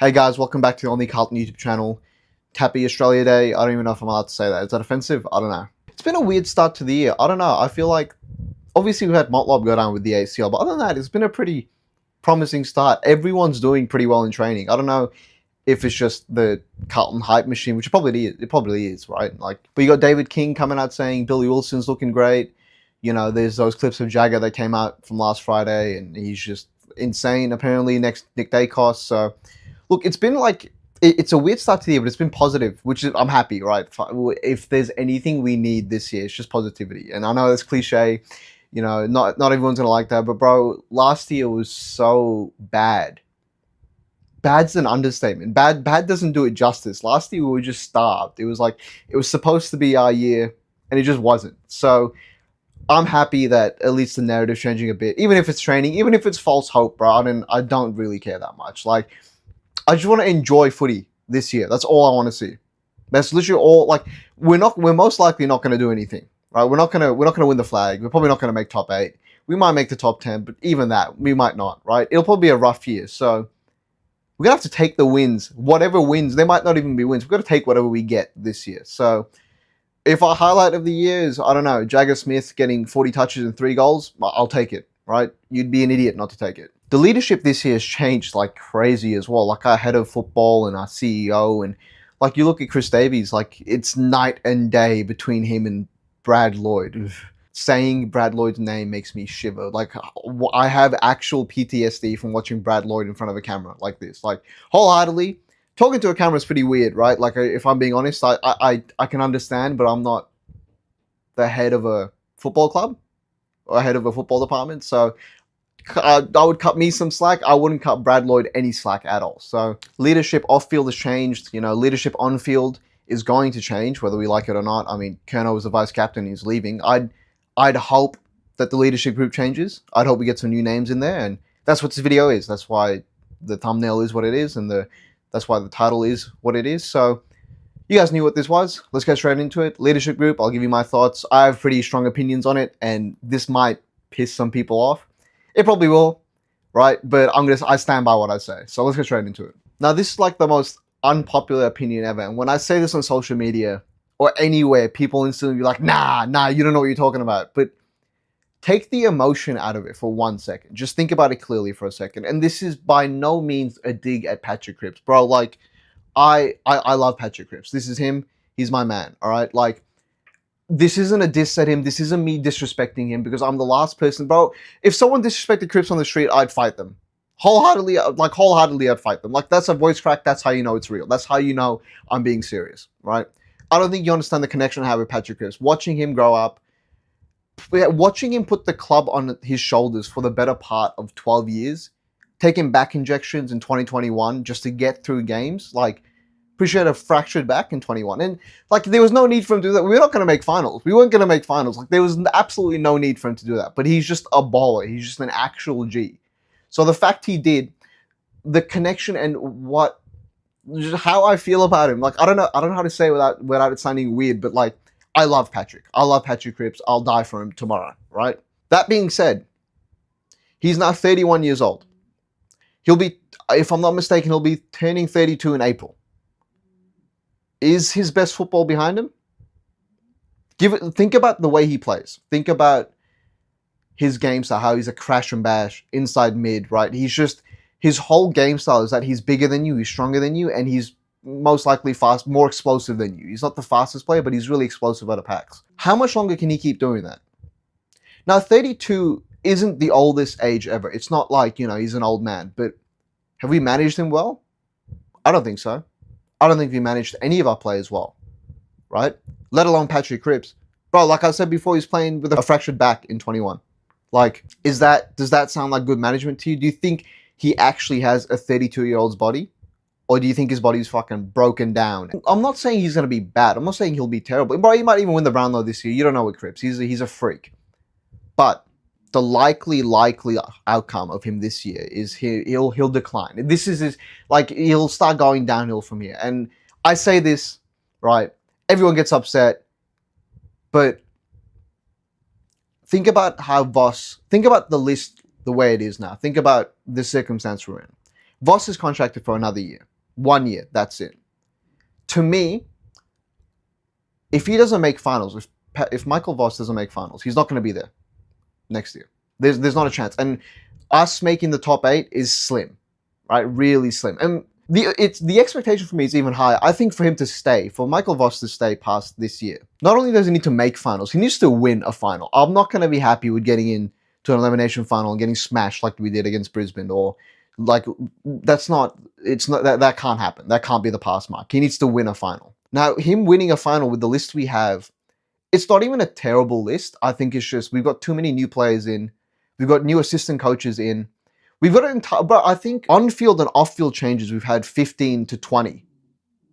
Hey guys, welcome back to the only Carlton YouTube channel. Happy Australia Day. I don't even know if I'm allowed to say that. Is that offensive? I don't know. It's been a weird start to the year. I don't know. I feel like, obviously we've had Motlop go down with the ACL, but other than that, it's been a pretty promising start. Everyone's doing pretty well in training. I don't know if it's just the Carlton hype machine, which it probably is, right? But you got David King coming out saying Billy Wilson's looking great. You know, there's those clips of Jagger that came out from last Friday, and he's just insane, apparently, next Nick Dacos. So, look, it's been like, it's a weird start to the year, but it's been positive, which is, I'm happy, right? If there's anything we need this year, it's just positivity. And I know that's cliche, you know, not everyone's going to like that, but bro, last year was so bad. Bad's an understatement. Bad doesn't do it justice. Last year we were just starved. It was supposed to be our year, and it just wasn't. So I'm happy that at least the narrative's changing a bit, even if it's training, even if it's false hope, bro. And I don't really care that much. Like, I just want to enjoy footy this year. That's all I want to see. That's literally all. Like, we're most likely not going to do anything, right? We're not going to win the flag. We're probably not going to make top 8. We might make the top 10, but even that, we might not, right? It'll probably be a rough year. So we're going to have to take the wins. Whatever wins, they might not even be wins. We've got to take whatever we get this year. So if our highlight of the year is, I don't know, Jagger Smith getting 40 touches and 3 goals, I'll take it, right? You'd be an idiot not to take it. The leadership this year has changed like crazy as well. Like our head of football and our CEO, and like you look at Chris Davies, like it's night and day between him and Brad Lloyd. Saying Brad Lloyd's name makes me shiver. Like, I have actual PTSD from watching Brad Lloyd in front of a camera like this. Like, wholeheartedly, talking to a camera is pretty weird, right? Like, if I'm being honest, I can understand, but I'm not the head of a football club or head of a football department, so I would cut me some slack. I wouldn't cut Brad Lloyd any slack at all. So leadership off field has changed. You know, leadership on field is going to change, whether we like it or not. I mean, Kerno was the vice captain. He's leaving. I'd hope that the leadership group changes. I'd hope we get some new names in there, and that's what this video is. That's why the thumbnail is what it is, and that's why the title is what it is. So you guys knew what this was. Let's get straight into it. Leadership group, I'll give you my thoughts. I have pretty strong opinions on it, and this might piss some people off. It probably will, right? But I stand by what I say. So let's get straight into it. Now, this is like the most unpopular opinion ever. And when I say this on social media or anywhere, people instantly be like, nah, you don't know what you're talking about. But take the emotion out of it for 1 second. Just think about it clearly for a second. And this is by no means a dig at Patrick Cripps. Bro, like, I love Patrick Cripps. This is him. He's my man, all right? Like, this isn't a diss at him. This isn't me disrespecting him, because I'm the last person. Bro, if someone disrespected Cripps on the street, I'd fight them. Wholeheartedly, I'd fight them. Like, that's a voice crack. That's how you know it's real. That's how you know I'm being serious, right? I don't think you understand the connection I have with Patrick Cripps. Watching him grow up, watching him put the club on his shoulders for the better part of 12 years, taking back injections in 2021 just to get through games, like, appreciate a fractured back in 21. And, like, there was no need for him to do that. We were not going to make finals. We weren't going to make finals. Like, there was absolutely no need for him to do that. But he's just a baller. He's just an actual G. So the fact he did, the connection and just how I feel about him, like, I don't know how to say it without it sounding weird, but, like, I love Patrick. I love Patrick Cripps. I'll die for him tomorrow, right? That being said, he's now 31 years old. He'll be, if I'm not mistaken, he'll be turning 32 in April. Is his best football behind him? Think about the way he plays. Think about his game style, how he's a crash and bash, inside mid, right? His whole game style is that he's bigger than you, he's stronger than you, and he's most likely fast, more explosive than you. He's not the fastest player, but he's really explosive out of packs. How much longer can he keep doing that? Now, 32 isn't the oldest age ever. It's not like, you know, he's an old man, but have we managed him well? I don't think so. I don't think we managed any of our players well, right? Let alone Patrick Cripps. Bro, like I said before, he's playing with a fractured back in 21. Like, does that sound like good management to you? Do you think he actually has a 32-year-old's body? Or do you think his body's fucking broken down? I'm not saying he's going to be bad. I'm not saying he'll be terrible. Bro, he might even win the Brownlow this year. You don't know with Cripps. He's a freak. But the likely outcome of him this year is he'll decline. This is his, like, he'll start going downhill from here. And I say this, right? Everyone gets upset, but think about think about the list the way it is now. Think about the circumstance we're in. Voss is contracted for another year, 1 year. That's it. To me, if he doesn't make finals, if Michael Voss doesn't make finals, he's not going to be there next year. There's not a chance. And us making the top 8 is slim, right? Really slim. And the expectation for me is even higher. I think for him to stay, for Michael Voss to stay past this year, not only does he need to make finals, he needs to win a final. I'm not going to be happy with getting in to an elimination final and getting smashed like we did against Brisbane, or like that can't happen. That can't be the pass mark. He needs to win a final. Now, him winning a final with the list we have, it's not even a terrible list. I think it's just we've got too many new players in. We've got new assistant coaches in. We've got an entire, but I think on-field and off-field changes, we've had 15 to 20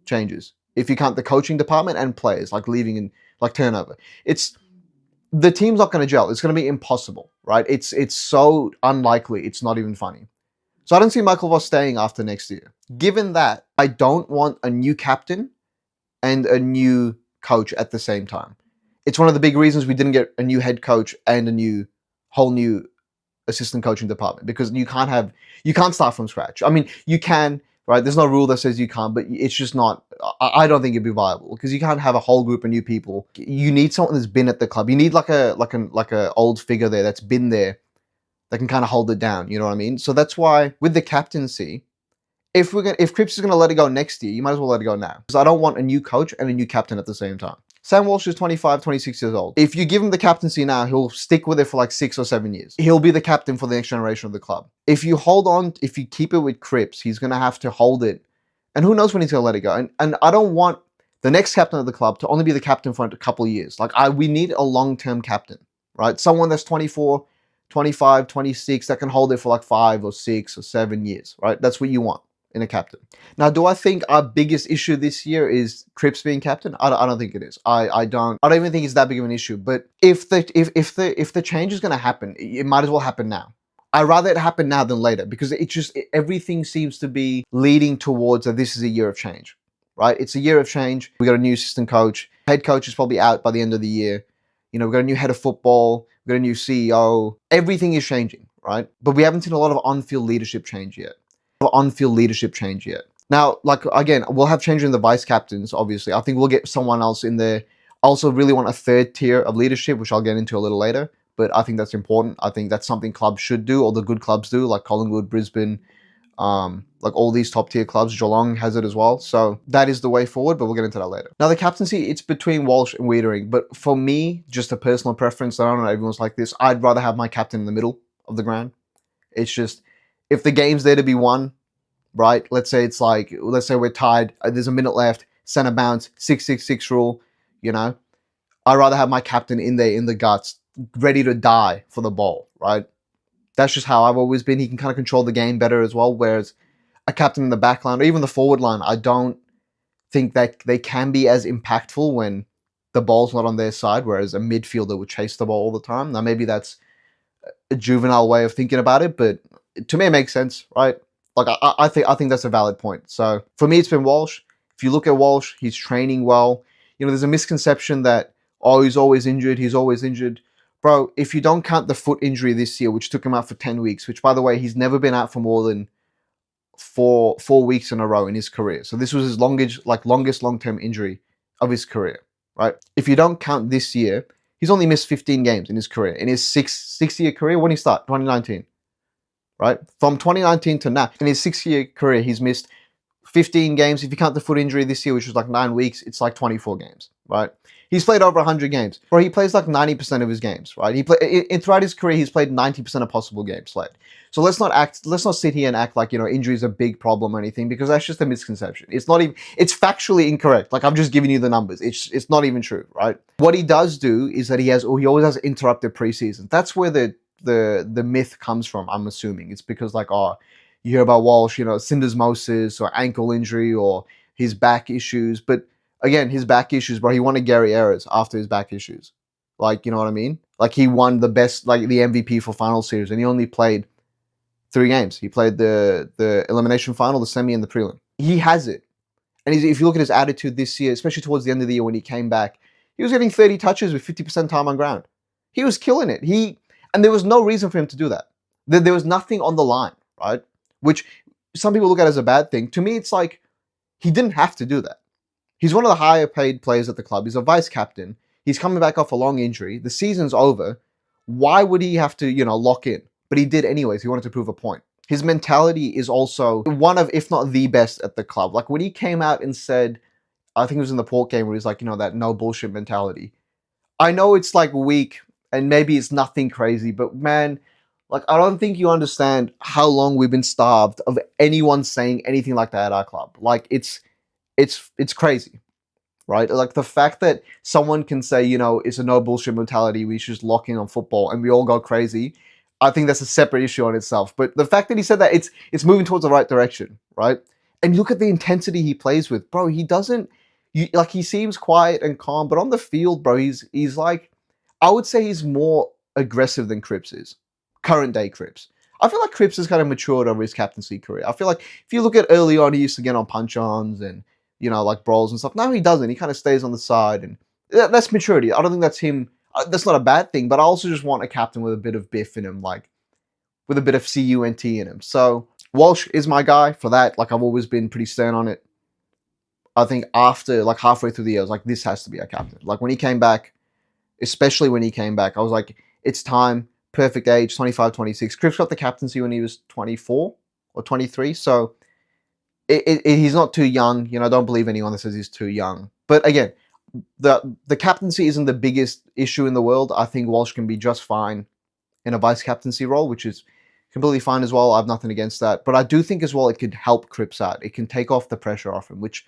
changes. If you count the coaching department and players, like leaving and like turnover. The team's not going to gel. It's going to be impossible, right? It's so unlikely. It's not even funny. So I don't see Michael Voss staying after next year. Given that, I don't want a new captain and a new coach at the same time. It's one of the big reasons we didn't get a new head coach and a whole new assistant coaching department, because you can't start from scratch. I mean, you can, right? There's no rule that says you can't, but it's just not, I don't think it'd be viable, because you can't have a whole group of new people. You need someone that's been at the club. You need like a old figure there that's been there that can kind of hold it down. You know what I mean? So that's why with the captaincy, if Cripps is going to let it go next year, you might as well let it go now, because I don't want a new coach and a new captain at the same time. Sam Walsh is 25, 26 years old. If you give him the captaincy now, he'll stick with it for like 6 or 7 years. He'll be the captain for the next generation of the club. If you keep it with Cripps, he's going to have to hold it. And who knows when he's going to let it go. And I don't want the next captain of the club to only be the captain for a couple of years. We need a long-term captain, right? Someone that's 24, 25, 26, that can hold it for like 5 or 6 or 7 years, right? That's what you want in a captain. Now, do I think our biggest issue this year is Cripps being captain? I don't think it is. I don't even think it's that big of an issue. But if the change is going to happen, it might as well happen now. I'd rather it happen now than later, because everything seems to be leading towards that this is a year of change, right? It's a year of change. We got a new assistant coach. Head coach is probably out by the end of the year. You know, we got a new head of football. We got a new CEO. Everything is changing, right? But we haven't seen a lot of on-field leadership change yet. Now, again, we'll have change in the vice captains, obviously. I think we'll get someone else in there. I also really want a third tier of leadership, which I'll get into a little later. But I think that's important. I think that's something clubs should do, or the good clubs do, like Collingwood, Brisbane, like all these top tier clubs. Geelong has it as well. So that is the way forward, but we'll get into that later. Now, the captaincy, it's between Walsh and Wiedering. But for me, just a personal preference, I don't know, everyone's like this, I'd rather have my captain in the middle of the ground. It's just, if the game's there to be won, right? Let's say we're tied, there's a minute left, center bounce, 6-6-6 rule, you know? I'd rather have my captain in there, in the guts, ready to die for the ball, right? That's just how I've always been. He can kind of control the game better as well, whereas a captain in the back line, or even the forward line, I don't think that they can be as impactful when the ball's not on their side, whereas a midfielder would chase the ball all the time. Now, maybe that's a juvenile way of thinking about it, but to me, it makes sense, right? I think that's a valid point. So for me, it's been Walsh. If you look at Walsh, he's training well. You know, there's a misconception that, oh, he's always injured. Bro, if you don't count the foot injury this year, which took him out for 10 weeks, which, by the way, he's never been out for more than four weeks in a row in his career. So this was his longest long-term injury of his career, right? If you don't count this year, he's only missed 15 games in his career. In his six-year career, when did he start? 2019. Right? From 2019 to now, in his 6-year career, he's missed 15 games. If you count the foot injury this year, which was like 9 weeks, it's like 24 games, right? He's played over 100 games. Bro, he plays like 90% of his games, right? Throughout his career, he's played 90% of possible games played. So let's not sit here and act like, you know, injury is a big problem or anything, because that's just a misconception. It's factually incorrect. Like, I'm just giving you the numbers. It's not even true, right? What he does do is that he always has interrupted preseason. That's where the myth comes from, I'm assuming. It's because, like, oh, you hear about Walsh, you know, syndesmosis or ankle injury or his back issues. But again, his back issues, bro, he won a Gary Ayres after his back issues. Like, you know what I mean? Like, he won the MVP for final series, and he only played 3 games. He played the elimination final, the semi, and the prelim. He has it. And if you look at his attitude this year, especially towards the end of the year when he came back, he was getting 30 touches with 50% time on ground. He was killing it. And there was no reason for him to do that. There was nothing on the line, right? Which some people look at as a bad thing. To me, it's like, He didn't have to do that. He's one of the higher paid players at the club. He's a vice captain. He's coming back off a long injury. The season's over. Why would he have to, lock in? But he did anyways. He wanted to prove a point. His mentality is also one of, if not the best at the club. Like when he came out and said, I think it was in the Port game where he's like, that no bullshit mentality. I know it's like weak and maybe it's nothing crazy, but man, like I don't think you understand how long we've been starved of anyone saying anything like that at our club. Like it's crazy, right? Like the fact that someone can say, it's a no bullshit mentality, we should just lock in on football and we all go crazy. I think that's a separate issue on itself. But the fact that he said that it's moving towards the right direction, right? And look at the intensity he plays with, bro. He doesn't he seems quiet and calm, but on the field, bro, he's like, I would say he's more aggressive than Cripps is. Current day Cripps. I feel like Cripps has kind of matured over his captaincy career. I feel like if you look at early on, he used to get on punch-ons and like brawls and stuff. Now he doesn't. He kind of stays on the side, and that's maturity. I don't think that's him. That's not a bad thing, but I also just want a captain with a bit of biff in him, like with a bit of CUNT in him. So Walsh is my guy for that. Like I've always been pretty stern on it. I think after like halfway through the year, I was like, this has to be our captain. Like when he came back, especially when he came back, I was like, it's time. Perfect age, 25, 26. Cripps got the captaincy when he was 24 or 23. So he's not too young. Don't believe anyone that says he's too young. But again, the captaincy isn't the biggest issue in the world. I think Walsh can be just fine in a vice captaincy role, which is completely fine as well. I have nothing against that. But I do think as well it could help Cripps out. It can take off the pressure off him, which,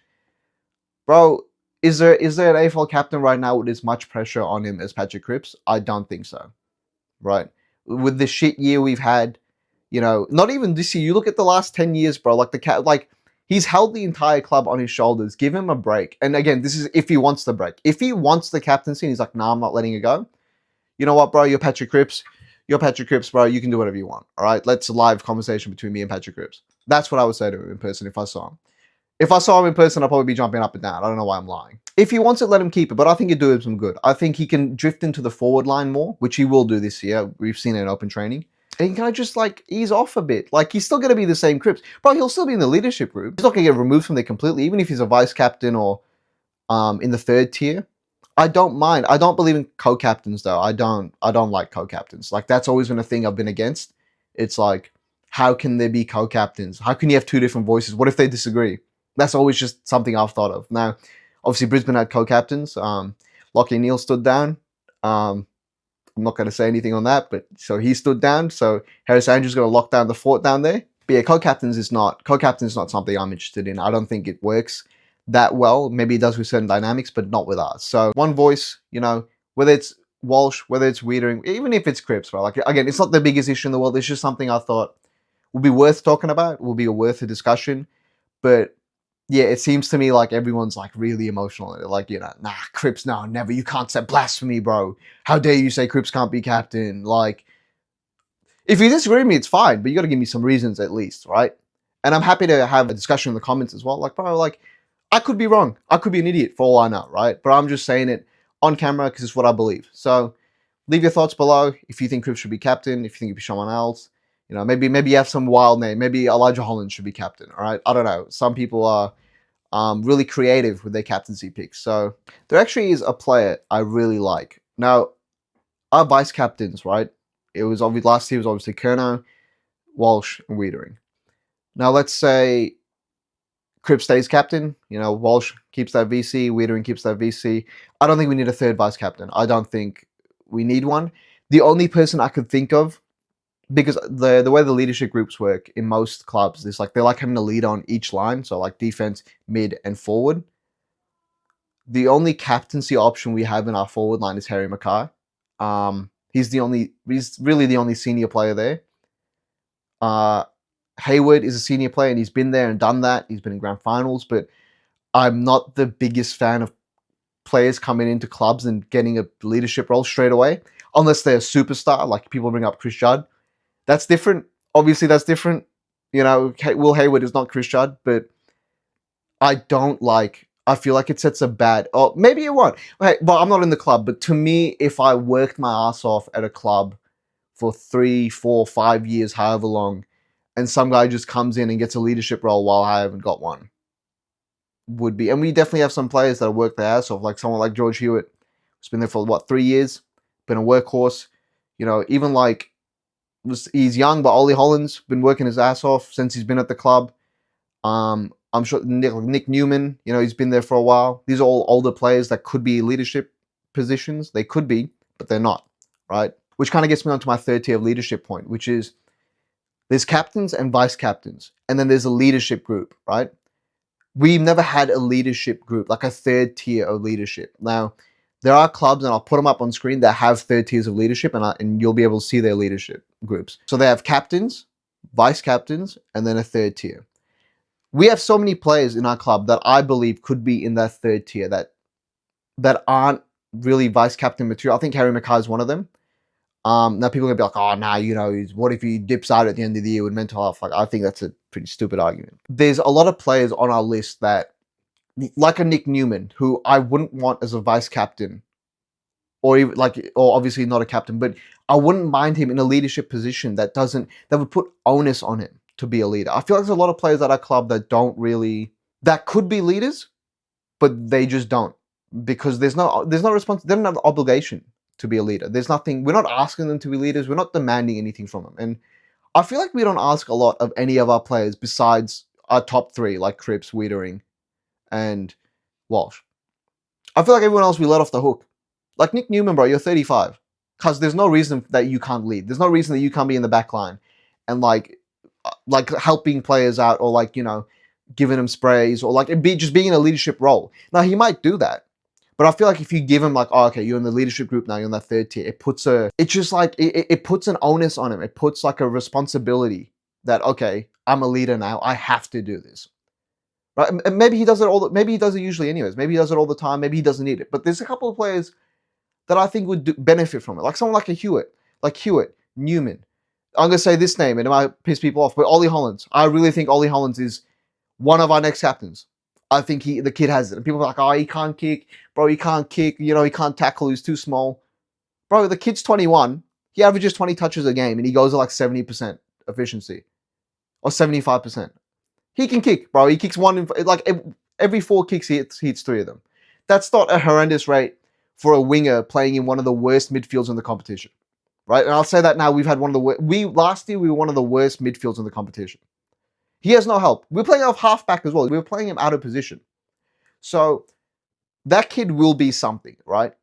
bro, is there an AFL captain right now with as much pressure on him as Patrick Cripps? I don't think so. Right? With the shit year we've had, not even this year. You look at the last 10 years, bro. Like he's held the entire club on his shoulders. Give him a break. And again, this is if he wants the break. If he wants the captaincy and he's like, nah, I'm not letting it go. You know what, bro? You're Patrick Cripps. You're Patrick Cripps, bro. You can do whatever you want. All right? Let's live conversation between me and Patrick Cripps. That's what I would say to him in person if I saw him. If I saw him in person, I'd probably be jumping up and down. I don't know why I'm lying. If he wants it, let him keep it, but I think it'd do him some good. I think he can drift into the forward line more, which he will do this year. We've seen it in open training. And he can just ease off a bit. Like he's still going to be the same Cripps. Bro, he'll still be in the leadership group. He's not going to get removed from there completely, even if he's a vice captain or in the third tier. I don't mind. I don't believe in co-captains though. I don't like co-captains. Like that's always been a thing I've been against. It's like, how can there be co-captains? How can you have two different voices? What if they disagree? That's always just something I've thought of. Now, obviously Brisbane had co-captains. Lachie Neale stood down. I'm not going to say anything on that, but so he stood down. So Harris Andrews going to lock down the fort down there. But yeah, co-captains is not something I'm interested in. I don't think it works that well. Maybe it does with certain dynamics, but not with us. So one voice, whether it's Walsh, whether it's Wiedering, even if it's Cripps, right? Like again, it's not the biggest issue in the world. It's just something I thought would be worth talking about, would be worth a discussion. But yeah, it seems to me like everyone's like really emotional. Like, nah, Cripps, no, never. You can't say blasphemy, bro. How dare you say Cripps can't be captain? Like, if you disagree with me, it's fine, but you got to give me some reasons at least, right? And I'm happy to have a discussion in the comments as well. Like, bro, like, I could be wrong. I could be an idiot for all I know, right? But I'm just saying it on camera because it's what I believe. So leave your thoughts below if you think Cripps should be captain, if you think it should be someone else. Maybe you have some wild name. Maybe Elijah Holland should be captain, all right? I don't know. Some people are really creative with their captaincy picks. So there actually is a player I really like. Now, our vice captains, right? It was obviously last year was obviously Curnow, Walsh, and Wiedering. Now let's say Cripps stays captain. Walsh keeps that VC, Wiedering keeps that VC. I don't think we need a third vice captain. I don't think we need one. The only person I could think of, because the way the leadership groups work in most clubs is like they like having a leader on each line, so like defense, mid, and forward. The only captaincy option we have in our forward line is Harry Mackay. He's really the only senior player there. Hayward is a senior player and he's been there and done that. He's been in grand finals, but I'm not the biggest fan of players coming into clubs and getting a leadership role straight away, unless they're a superstar. Like people bring up Chris Judd. That's different. Obviously, that's different. Will Hayward is not Chris Judd, but I feel like it sets a bad... Oh, maybe it won't. Hey, but I'm not in the club. But to me, if I worked my ass off at a club for 3, 4, 5 years, however long, and some guy just comes in and gets a leadership role while I haven't got one, would be. And we definitely have some players that work their ass off, like someone like George Hewitt, who's been there for, what, 3 years? Been a workhorse. You know, even like, he's young, but Ollie Holland's been working his ass off since he's been at the club. I'm sure Nick Newman, you know, he's been there for a while. These are all older players that could be leadership positions. They could be, but they're not, right? Which kind of gets me onto my third tier of leadership point, which is there's captains and vice captains, and then there's a leadership group, right? We've never had a leadership group, like a third tier of leadership. Now, there are clubs, and I'll put them up on screen, that have third tiers of leadership, and you'll be able to see their leadership groups. So they have captains, vice captains, and then a third tier. We have so many players in our club that I believe could be in that third tier that aren't really vice captain material. I think Harry Mackay is one of them. Now people are gonna be like, oh, nah, you know, what if he dips out at the end of the year with mental health? Like, I think that's a pretty stupid argument. There's a lot of players on our list that, like a Nick Newman, who I wouldn't want as a vice captain, or even or obviously not a captain, but I wouldn't mind him in a leadership position that would put onus on him to be a leader. I feel like there's a lot of players at our club that could be leaders, but they just don't, because there's no response. They don't have the obligation to be a leader. There's nothing. We're not asking them to be leaders. We're not demanding anything from them. And I feel like we don't ask a lot of any of our players besides our top three, like Cripps, Wiedering, and Walsh. I feel like everyone else we let off the hook. Like Nick Newman, bro, you're 35. Because there's no reason that you can't lead. There's no reason that you can't be in the back line and like helping players out, or like, you know, giving them sprays, or like just being in a leadership role. Now, he might do that, but I feel like if you give him like, oh, okay, you're in the leadership group now, you're in that third tier, it puts an onus on him. It puts like a responsibility that, okay, I'm a leader now. I have to do this. Right? And maybe he does it maybe he does it usually anyways. Maybe he does it all the time. Maybe he doesn't need it. But there's a couple of players that I think would benefit from it. Like someone like a Hewitt, Newman. I'm going to say this name, and it might piss people off, but Ollie Hollands. I really think Ollie Hollands is one of our next captains. I think the kid has it. And people are like, oh, he can't kick. Bro, he can't kick. You know, he can't tackle. He's too small. Bro, the kid's 21. He averages 20 touches a game, and he goes at like 70% efficiency. Or 75%. He can kick, bro. He kicks every 4 kicks, he hits 3 of them. That's not a horrendous rate for a winger playing in one of the worst midfields in the competition. Right? And I'll say that now, we've had one of the worst. Last year, we were one of the worst midfields in the competition. He has no help. We're playing off halfback as well. We were playing him out of position. So, that kid will be something, right?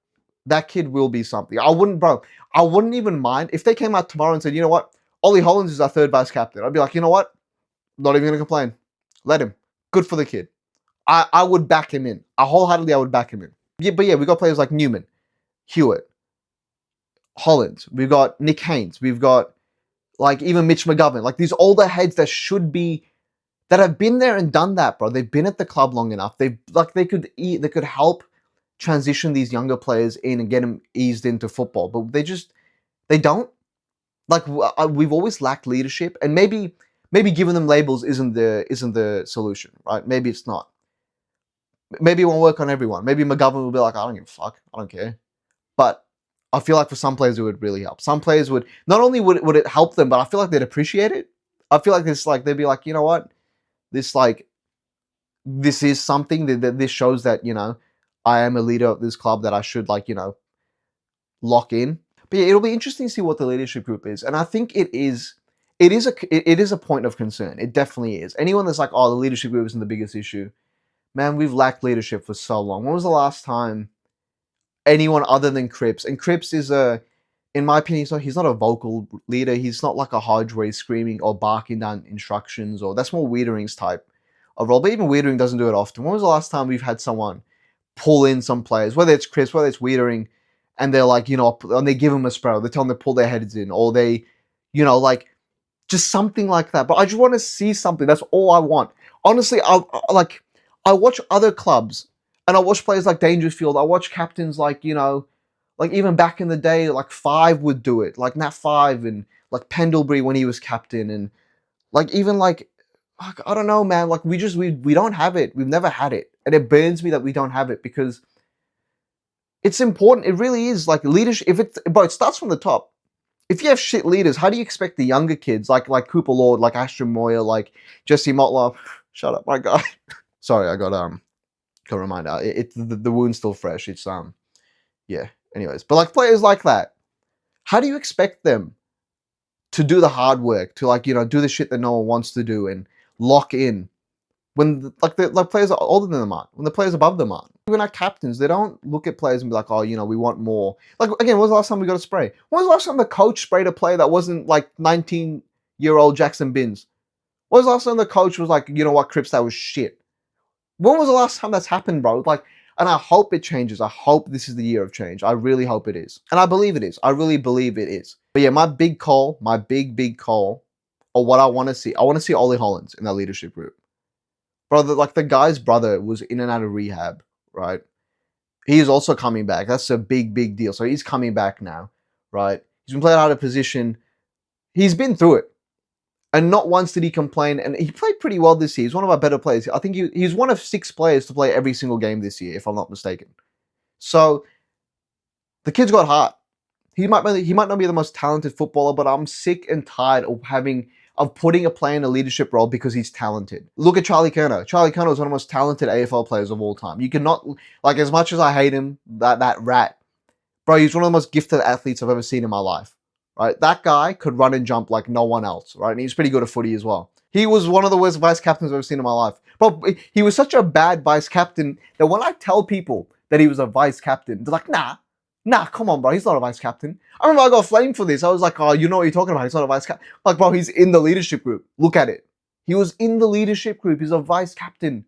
That kid will be something. I wouldn't even mind if they came out tomorrow and said, you know what? Ollie Hollands is our third vice captain. I'd be like, you know what? Not even going to complain. Let him. Good for the kid. I would back him in. Wholeheartedly, I would back him in. Yeah, but yeah, we got players like Newman, Hewitt, Hollands. We've got Nick Haynes. We've got like even Mitch McGovern. Like these older heads that have been there and done that, bro. They've been at the club long enough. They could help transition these younger players in and get them eased into football. But they don't. Like we've always lacked leadership, and maybe giving them labels isn't the solution, right? Maybe it's not. Maybe it won't work on everyone. Maybe McGovern will be like, I don't give a fuck. I don't care. But I feel like for some players it would really help. Some players would, not only would it help them, but I feel like they'd appreciate it. I feel like they'd be like, you know what? This is something that this shows that, you know, I am a leader of this club that I should lock in. But yeah, it'll be interesting to see what the leadership group is. And I think it is a point of concern. It definitely is. Anyone that's like, oh, the leadership group isn't the biggest issue. Man, we've lacked leadership for so long. When was the last time anyone other than Cripps? And Cripps is in my opinion, he's not a vocal leader. He's not like a Hodge where he's screaming or barking down instructions, or that's more Wiedering's type of role. But even Wiedering doesn't do it often. When was the last time we've had someone pull in some players, whether it's Cripps, whether it's Wiedering, and they're like, you know, and they give them a spray, or they tell them to pull their heads in, or they, you know, like just something like that. But I just want to see something. That's all I want. Honestly, I watch other clubs, and I watch players like Dangerfield. I watch captains like, you know, like even back in the day, like Five would do it, like Nat Five, and like Pendlebury when he was captain, and like even like I don't know, man. Like we don't have it. We've never had it, and it burns me that we don't have it, because it's important. It really is. Like leadership. But it starts from the top. If you have shit leaders, how do you expect the younger kids like Cooper Lord, like Ashton Moyer, like Jesse Motlop? Shut up, my guy. Sorry, I got Got a reminder. The wound's still fresh. It's yeah. Anyways, but like players like that, how do you expect them to do the hard work, to like do the shit that no one wants to do and lock in when the players are older than them aren't, when the players above them aren't. Even our captains, they don't look at players and be like, oh, we want more. Like again, when was the last time we got a spray? When was the last time the coach sprayed a player that wasn't like 19-year-old Jackson Binns? When was the last time the coach was like, you know what, Cripps, that was shit? When was the last time that's happened, bro? Like, and I hope it changes. I hope this is the year of change. I really hope it is. And I believe it is. I really believe it is. But yeah, my big call, my big call, or what I want to see, I want to see Ollie Hollins in that leadership group. Bro, the guy's brother was in and out of rehab, right? He is also coming back. That's a big deal. So he's coming back now, right? He's been playing out of position. He's been through it. And not once did he complain. And he played pretty well this year. He's one of our better players. I think he's one of 6 players to play every single game this year, if I'm not mistaken. So the kid's got heart. He might not be the most talented footballer, but I'm sick and tired of putting a player in a leadership role because he's talented. Look at Charlie Kerner. Charlie Kerner is one of the most talented AFL players of all time. You cannot, like, as much as I hate him, that rat, bro, he's one of the most gifted athletes I've ever seen in my life. Right, that guy could run and jump like no one else, right? And he's pretty good at footy as well. He was one of the worst vice captains I've ever seen in my life. But he was such a bad vice captain that when I tell people that he was a vice captain, they're like, nah, come on, bro, he's not a vice captain. I remember I got flamed for this. I was like, oh, you know what you're talking about, he's not a vice captain. Like, bro, he's in the leadership group. Look at it. He was in the leadership group. He's a vice captain.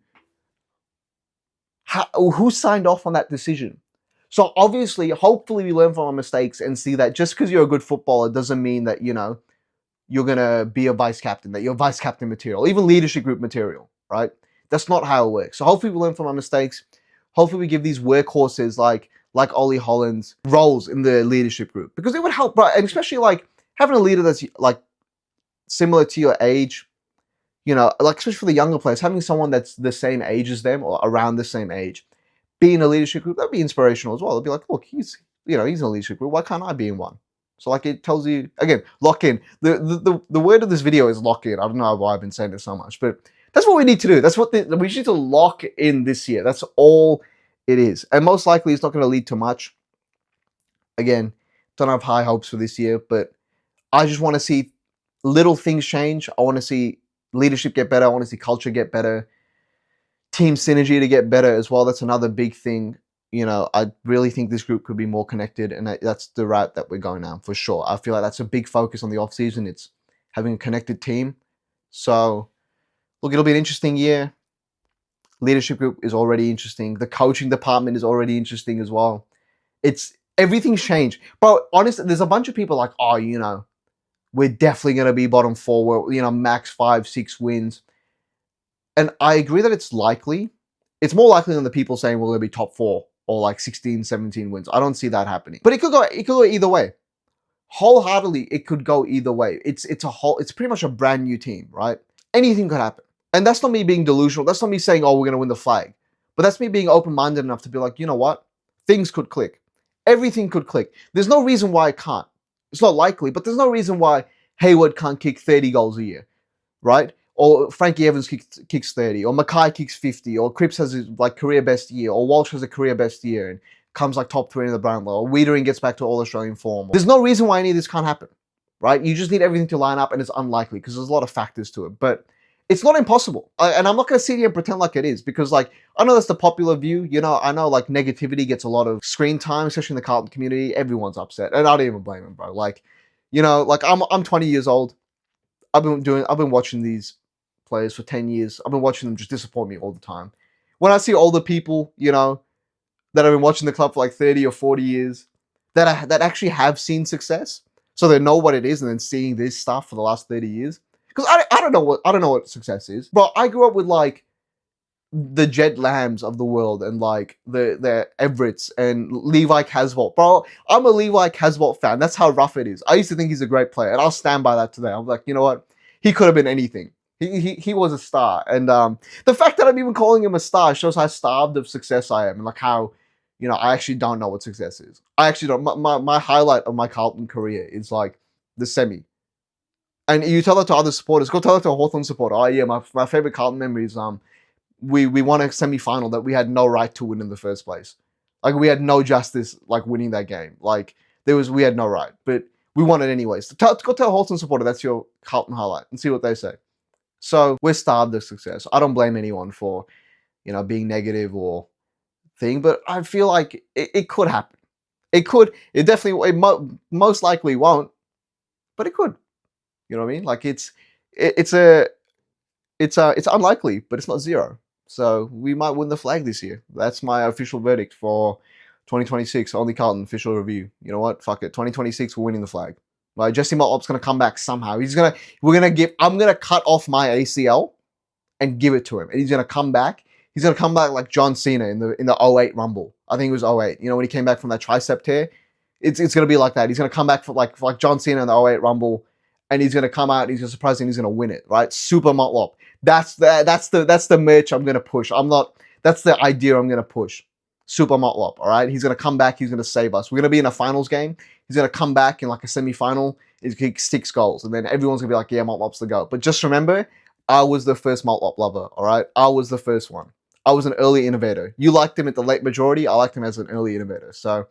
Who signed off on that decision? So obviously, hopefully we learn from our mistakes and see that just because you're a good footballer doesn't mean that, you're going to be a vice captain, that you're vice captain material, even leadership group material, right? That's not how it works. So hopefully we learn from our mistakes. Hopefully we give these workhorses like Ollie Hollins roles in the leadership group because it would help, right? And especially like having a leader that's like similar to your age, like especially for the younger players, having someone that's the same age as them or around the same age, be in a leadership group, that'd be inspirational as well. It'd be like, look, he's in a leadership group. Why can't I be in one? So like it tells you, again, lock in. The word of this video is lock in. I don't know why I've been saying this so much, but that's what we need to do. That's what we need to lock in this year. That's all it is. And most likely it's not going to lead to much. Again, don't have high hopes for this year, but I just want to see little things change. I want to see leadership get better. I want to see culture get better. Team synergy to get better as well. That's another big thing. I really think this group could be more connected, and that's the route that we're going down for sure. I feel like that's a big focus on the off season. It's having a connected team. So, look, it'll be an interesting year. Leadership group is already interesting. The coaching department is already interesting as well. Everything's changed. But honestly, there's a bunch of people like, oh, we're definitely going to be bottom 4. We're, max 5-6 wins. And I agree that it's likely. It's more likely than the people saying we're going to be top 4 or like 16, 17 wins. I don't see that happening. But it could go either way. Wholeheartedly, it could go either way. It's pretty much a brand new team, right? Anything could happen. And that's not me being delusional. That's not me saying, oh, we're going to win the flag. But that's me being open-minded enough to be like, you know what? Things could click. Everything could click. There's no reason why it can't. It's not likely, but there's no reason why Hayward can't kick 30 goals a year, right? Or Frankie Evans kicks 30, or Mackay kicks 50, or Cripps has his career best year, or Walsh has a career best year and comes top 20 in the Brownlow, or Wiedering gets back to All-Australian form. There's no reason why any of this can't happen, right? You just need everything to line up, and it's unlikely because there's a lot of factors to it. But it's not impossible. And I'm not going to sit here and pretend like it is because, I know that's the popular view. I know, negativity gets a lot of screen time, especially in the Carlton community. Everyone's upset, and I don't even blame them, bro. I'm 20 years old. I've been watching these players for 10 years. I've been watching them just disappoint me all the time. When I see older people, that have been watching the club for 30 or 40 years, that actually have seen success, so they know what it is, and then seeing this stuff for the last 30 years. Because I don't know what success is. Bro, I grew up with the Jed Lambs of the world and the Everetts and Levi Casbolt. Bro, I'm a Levi Casbolt fan. That's how rough it is. I used to think he's a great player, and I'll stand by that today. I'm like, you know what? He could have been anything. He was a star. And the fact that I'm even calling him a star shows how starved of success I am, and how, I actually don't know what success is. I actually don't. My highlight of my Carlton career is the semi. And you tell that to other supporters. Go tell it to a Hawthorn supporter. Oh yeah, my favorite Carlton memory is we won a semi-final that we had no right to win in the first place. Like, we had no justice, like, winning that game. Like, we had no right, but we won it anyways. Go tell a Holton supporter that's your Carlton highlight and see what they say. So we're starved of success. I don't blame anyone for, being negative or thing, but I feel like it could happen. It could. It definitely. Most likely won't, but it could. You know what I mean? Like, it's unlikely, but it's not zero. So we might win the flag this year. That's my official verdict for 2026. Only Carlton official review. You know what? Fuck it. 2026, we're winning the flag. Like, Jesse Motlop's gonna come back somehow. I'm gonna cut off my ACL and give it to him, and he's gonna come back. He's gonna come back like John Cena in the 08 Rumble. I think it was 08. When he came back from that tricep tear. It's gonna be like that. He's gonna come back for like John Cena in the 08 Rumble, and he's gonna come out and he's gonna surprise and he's gonna win it, right? Super Motlop. That's the merch I'm gonna push. That's the idea I'm gonna push. Super Motlop, all right? He's gonna come back, he's gonna save us. We're gonna be in a finals game. He's gonna come back in like a semi-final, he's gonna kick 6 goals, and then everyone's gonna be like, yeah, Motlop's the GOAT. But just remember, I was the first Motlop lover, all right? I was the first one. I was an early innovator. You liked him at the late majority, I liked him as an early innovator. So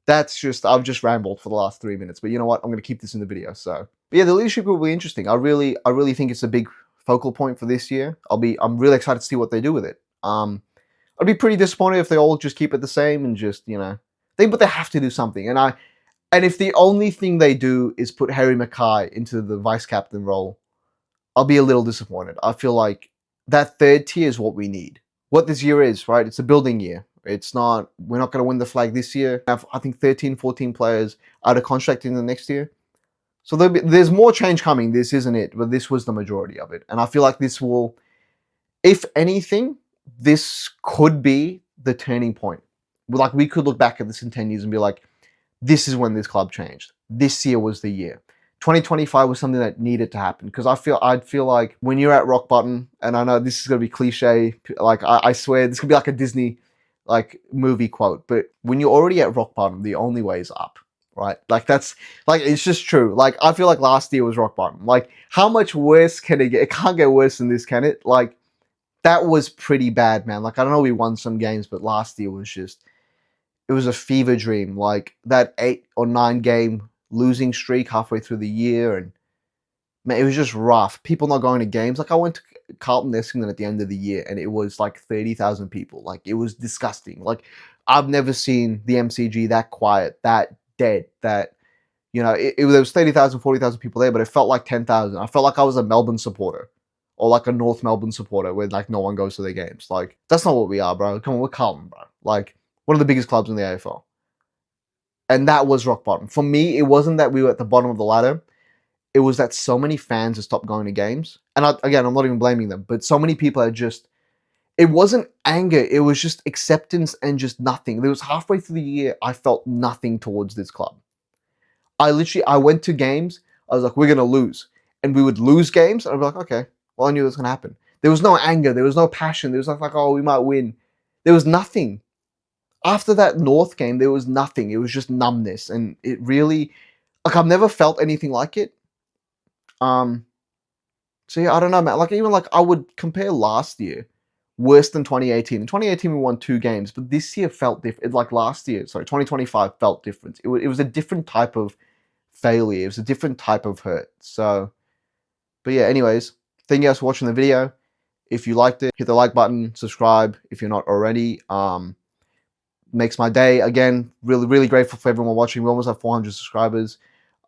I've just rambled for the last 3 minutes, but you know what? I'm going to keep this in the video. So, but yeah, the leadership will be interesting. I really think it's a big focal point for this year. I'm really excited to see what they do with it. I'd be pretty disappointed if they all just keep it the same and just, but they have to do something. And if the only thing they do is put Harry Mackay into the vice captain role, I'll be a little disappointed. I feel like that third tier is what we need. What this year is, right? It's a building year. We're not going to win the flag this year. I think 13, 14 players out of contract in the next year. So there's more change coming. This isn't it, but this was the majority of it. And I feel like this will, if anything, this could be the turning point. Like, we could look back at this in 10 years and be like, this is when this club changed. This year was the year. 2025 was something that needed to happen, because I'd feel like when you're at rock bottom, and I know this is going to be cliche, like I swear this could be like a Disney like movie quote, but when you're already at rock bottom, the only way is up, right? Like, that's like, it's just true. Like, I feel like last year was rock bottom. Like, how much worse can it get? It can't get worse than this, can it? Like, that was pretty bad, man. Like, I don't know, we won some games, but last year was just, it was a fever dream. Like, that 8 or 9 game losing streak halfway through the year, and man, it was just rough. People not going to games. Like, I went to Carlton Essendon at the end of the year, and it was like 30,000 people. Like, it was disgusting. Like, I've never seen the MCG that quiet, that dead, that, there was 30,000, 40,000 people there, but it felt like 10,000. I felt like I was a Melbourne supporter, or like a North Melbourne supporter, where like no one goes to their games. Like, that's not what we are, bro. Come on, we're Carlton, bro. Like, one of the biggest clubs in the AFL. And that was rock bottom. For me, it wasn't that we were at the bottom of the ladder. It was that so many fans had stopped going to games. And again, I'm not even blaming them, but so many people had just, it wasn't anger, it was just acceptance and just nothing. There was halfway through the year, I felt nothing towards this club. I went to games, I was like, we're going to lose. And we would lose games, and I'd be like, okay, well, I knew it was going to happen. There was no anger, there was no passion, there was nothing like, oh, we might win. There was nothing. After that North game, there was nothing. It was just numbness, and it really, like, I've never felt anything like it. So yeah, I don't know, man. Like, even like I would compare last year worse than 2018. In 2018, we won 2 games, but this year felt different. Like last year, sorry, 2025 felt different. It was a different type of failure. It was a different type of hurt. So, but yeah, anyways, thank you guys for watching the video. If you liked it, hit the like button, subscribe if you're not already. Makes my day. Again, really grateful for everyone watching. We almost have 400 subscribers.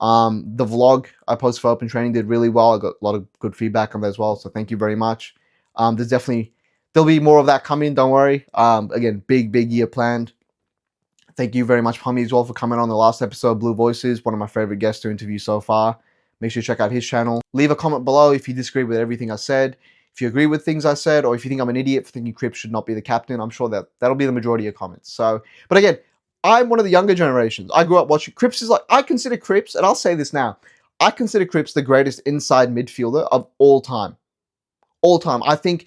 The vlog I posted for open training did really well. I got a lot of good feedback on that as well, so thank you very much. There'll be more of that coming, don't worry. Again, big year planned. Thank you very much, Hummy, as well, for coming on the last episode of Blue Voices, one of my favorite guests to interview so far. Make sure you check out his channel. Leave a comment below if you disagree with everything I said. If you agree with things I said, or if you think I'm an idiot for thinking Cripps should not be the captain, I'm sure that'll be the majority of comments. So, but again, I'm one of the younger generations. I grew up watching Cripps. I consider Cripps, and I'll say this now, I consider Cripps the greatest inside midfielder of all time. All time. I think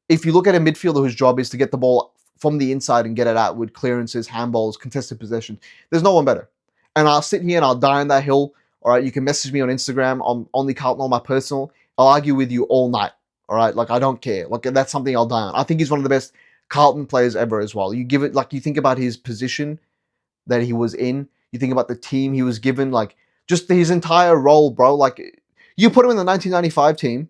if you look at a midfielder whose job is to get the ball from the inside and get it out with clearances, handballs, contested possession, there's no one better. And I'll sit here and I'll die on that hill. All right, you can message me on Instagram, on Only Carlton, on my personal. I'll argue with you all night. All right, like I don't care. Like that's something I'll die on. I think he's one of the best Carlton players ever as well. You give it like you think about his position that he was in. You think about the team he was given, like just his entire role, bro. Like you put him in the 1995 team.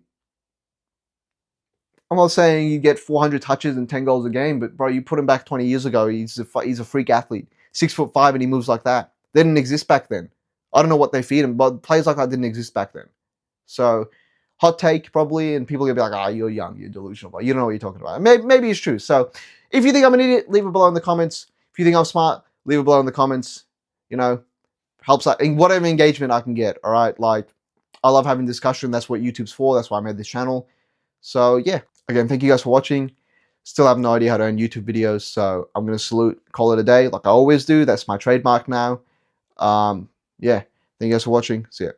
I'm not saying you get 400 touches and 10 goals a game, but bro, you put him back 20 years ago. He's a freak athlete, 6'5", and he moves like that. They didn't exist back then. I don't know what they feed him, but players like that didn't exist back then. So, hot take probably, and people are gonna be like, you're young, you're delusional, but you don't know what you're talking about. Maybe it's true. So, if you think I'm an idiot, leave it below in the comments. If you think I'm smart, leave it below in the comments. You know, helps out in whatever engagement I can get. All right, like I love having discussion. That's what YouTube's for. That's why I made this channel. So yeah, again, thank you guys for watching. Still have no idea how to earn YouTube videos, so I'm gonna call it a day, like I always do. That's my trademark now. Yeah, thank you guys for watching. See ya.